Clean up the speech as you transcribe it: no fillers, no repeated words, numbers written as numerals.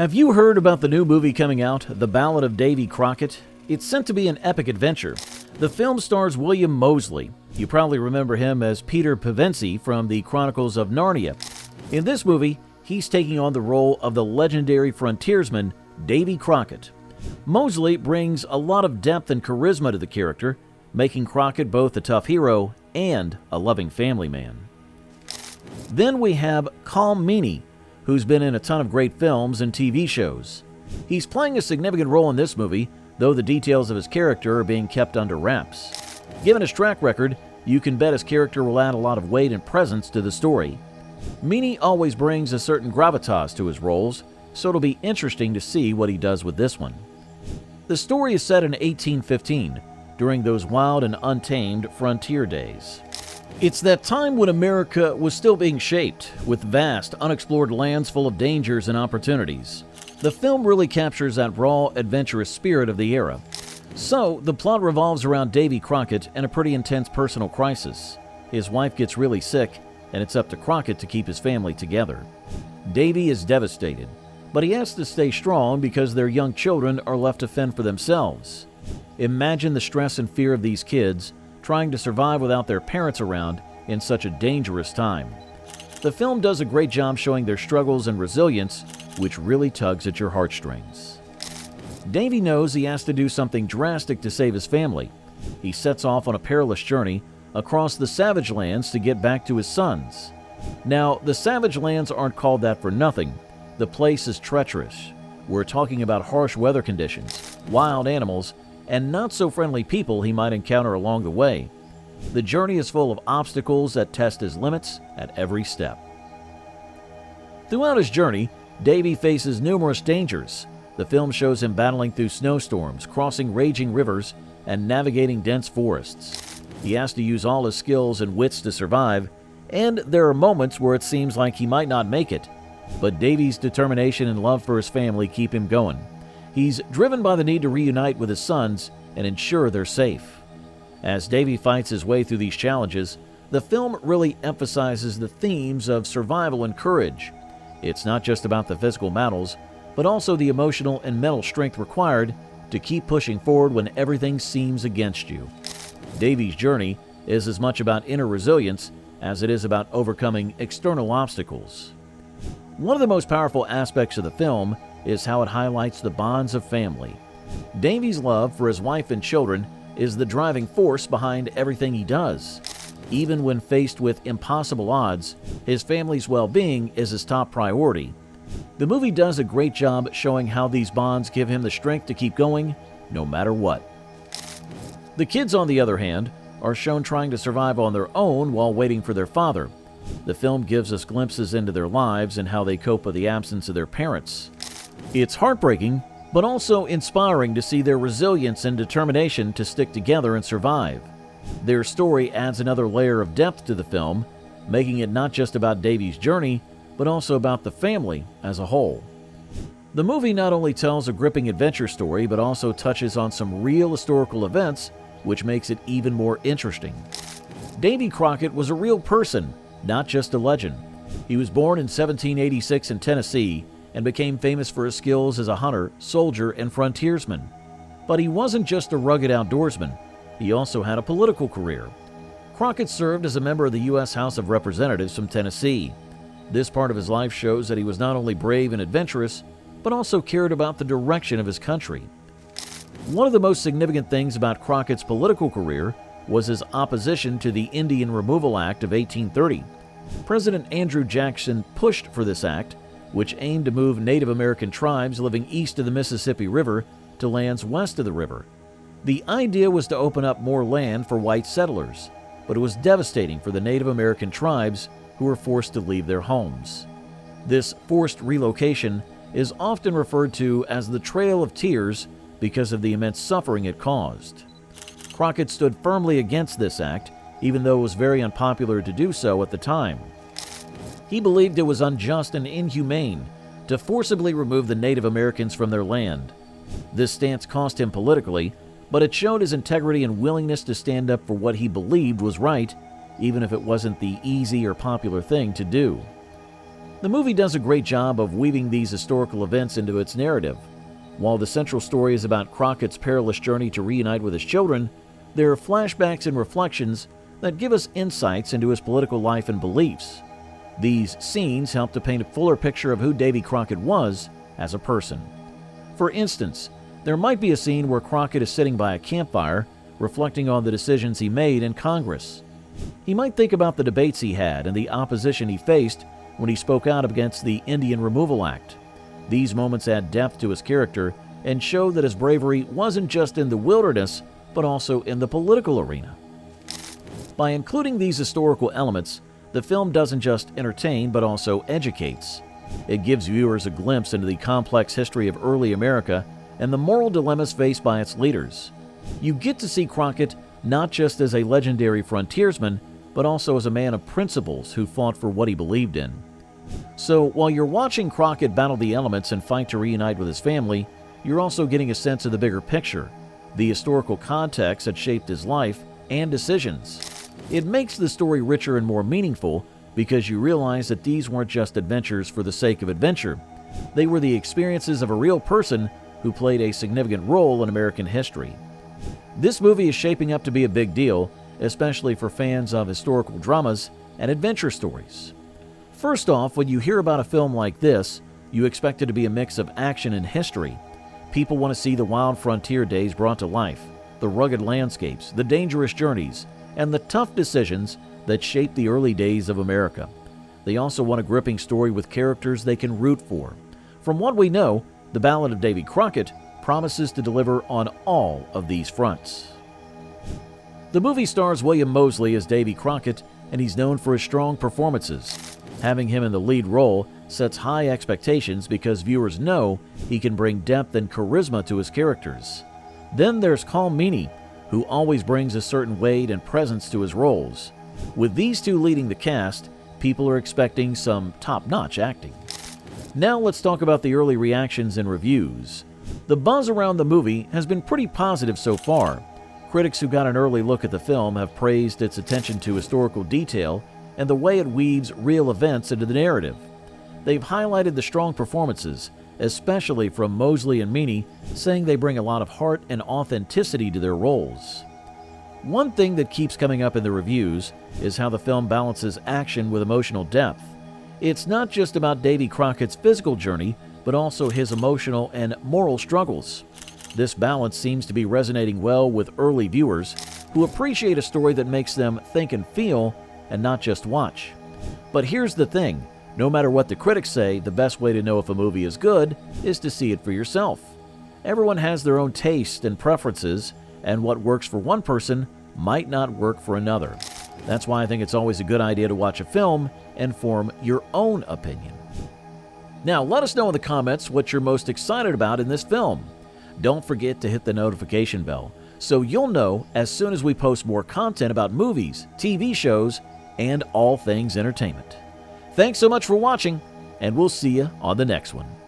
Have you heard about the new movie coming out, The Ballad of Davy Crockett? It's sent to be an epic adventure. The film stars William Moseley. You probably remember him as Peter Pevensie from the Chronicles of Narnia. In this movie, he's taking on the role of the legendary frontiersman, Davy Crockett. Moseley brings a lot of depth and charisma to the character, making Crockett both a tough hero and a loving family man. Then we have Colm, Meaney, who's been in a ton of great films and TV shows. He's playing a significant role in this movie, though the details of his character are being kept under wraps. Given his track record, you can bet his character will add a lot of weight and presence to the story. Meaney always brings a certain gravitas to his roles, so it'll be interesting to see what he does with this one. The story is set in 1815, during those wild and untamed frontier days. It's that time when America was still being shaped, with vast, unexplored lands full of dangers and opportunities. The film really captures that raw, adventurous spirit of the era. So, the plot revolves around Davy Crockett and a pretty intense personal crisis. His wife gets really sick, and it's up to Crockett to keep his family together. Davy is devastated, but he has to stay strong because their young children are left to fend for themselves. Imagine the stress and fear of these kids trying to survive without their parents around in such a dangerous time. The film does a great job showing their struggles and resilience, which really tugs at your heartstrings. Davy knows he has to do something drastic to save his family. He sets off on a perilous journey across the Savage Lands to get back to his sons. Now, the Savage Lands aren't called that for nothing. The place is treacherous. We're talking about harsh weather conditions, wild animals, and not-so-friendly people he might encounter along the way. The journey is full of obstacles that test his limits at every step. Throughout his journey, Davy faces numerous dangers. The film shows him battling through snowstorms, crossing raging rivers, and navigating dense forests. He has to use all his skills and wits to survive, and there are moments where it seems like he might not make it. But Davy's determination and love for his family keep him going. He's driven by the need to reunite with his sons and ensure they're safe. As Davy fights his way through these challenges, the film really emphasizes the themes of survival and courage. It's not just about the physical battles, but also the emotional and mental strength required to keep pushing forward when everything seems against you. Davy's journey is as much about inner resilience as it is about overcoming external obstacles. One of the most powerful aspects of the film is how it highlights the bonds of family. Davy's love for his wife and children is the driving force behind everything he does. Even when faced with impossible odds, his family's well-being is his top priority. The movie does a great job showing how these bonds give him the strength to keep going, no matter what. The kids, on the other hand, are shown trying to survive on their own while waiting for their father. The film gives us glimpses into their lives and how they cope with the absence of their parents. It's heartbreaking, but also inspiring to see their resilience and determination to stick together and survive. Their story adds another layer of depth to the film, making it not just about Davy's journey, but also about the family as a whole. The movie not only tells a gripping adventure story, but also touches on some real historical events, which makes it even more interesting. Davy Crockett was a real person, not just a legend. He was born in 1786 in Tennessee and became famous for his skills as a hunter, soldier, and frontiersman. But he wasn't just a rugged outdoorsman. He also had a political career. Crockett served as a member of the U.S. House of Representatives from Tennessee. This part of his life shows that he was not only brave and adventurous, but also cared about the direction of his country. One of the most significant things about Crockett's political career was his opposition to the Indian Removal Act of 1830. President Andrew Jackson pushed for this act, which aimed to move Native American tribes living east of the Mississippi River to lands west of the river. The idea was to open up more land for white settlers, but it was devastating for the Native American tribes who were forced to leave their homes. This forced relocation is often referred to as the Trail of Tears because of the immense suffering it caused. Crockett stood firmly against this act, even though it was very unpopular to do so at the time. He believed it was unjust and inhumane to forcibly remove the Native Americans from their land. This stance cost him politically, but it showed his integrity and willingness to stand up for what he believed was right, even if it wasn't the easy or popular thing to do. The movie does a great job of weaving these historical events into its narrative. While the central story is about Crockett's perilous journey to reunite with his children, there are flashbacks and reflections that give us insights into his political life and beliefs. These scenes help to paint a fuller picture of who Davy Crockett was as a person. For instance, there might be a scene where Crockett is sitting by a campfire, reflecting on the decisions he made in Congress. He might think about the debates he had and the opposition he faced when he spoke out against the Indian Removal Act. These moments add depth to his character and show that his bravery wasn't just in the wilderness, but also in the political arena. By including these historical elements, the film doesn't just entertain but also educates. It gives viewers a glimpse into the complex history of early America and the moral dilemmas faced by its leaders. You get to see Crockett not just as a legendary frontiersman, but also as a man of principles who fought for what he believed in. So while you're watching Crockett battle the elements and fight to reunite with his family, you're also getting a sense of the bigger picture, the historical context that shaped his life and decisions. It makes the story richer and more meaningful because you realize that these weren't just adventures for the sake of adventure. They were the experiences of a real person who played a significant role in American history. This movie is shaping up to be a big deal, especially for fans of historical dramas and adventure stories. First off, when you hear about a film like this, you expect it to be a mix of action and history. People want to see the wild frontier days brought to life, the rugged landscapes, the dangerous journeys, and the tough decisions that shaped the early days of America. They also want a gripping story with characters they can root for. From what we know, The Ballad of Davy Crockett promises to deliver on all of these fronts. The movie stars William Moseley as Davy Crockett, and he's known for his strong performances. Having him in the lead role sets high expectations because viewers know he can bring depth and charisma to his characters. Then there's Colm, who always brings a certain weight and presence to his roles. With these two leading the cast, people are expecting some top-notch acting. Now let's talk about the early reactions and reviews. The buzz around the movie has been pretty positive so far. Critics who got an early look at the film have praised its attention to historical detail and the way it weaves real events into the narrative. They've highlighted the strong performances, especially from Moseley and Meaney, saying they bring a lot of heart and authenticity to their roles. One thing that keeps coming up in the reviews is how the film balances action with emotional depth. It's not just about Davy Crockett's physical journey, but also his emotional and moral struggles. This balance seems to be resonating well with early viewers who appreciate a story that makes them think and feel and not just watch. But here's the thing, no matter what the critics say, the best way to know if a movie is good is to see it for yourself. Everyone has their own taste and preferences, and what works for one person might not work for another. That's why I think it's always a good idea to watch a film and form your own opinion. Now, let us know in the comments what you're most excited about in this film. Don't forget to hit the notification bell so you'll know as soon as we post more content about movies, TV shows, and all things entertainment. Thanks so much for watching, and we'll see you on the next one.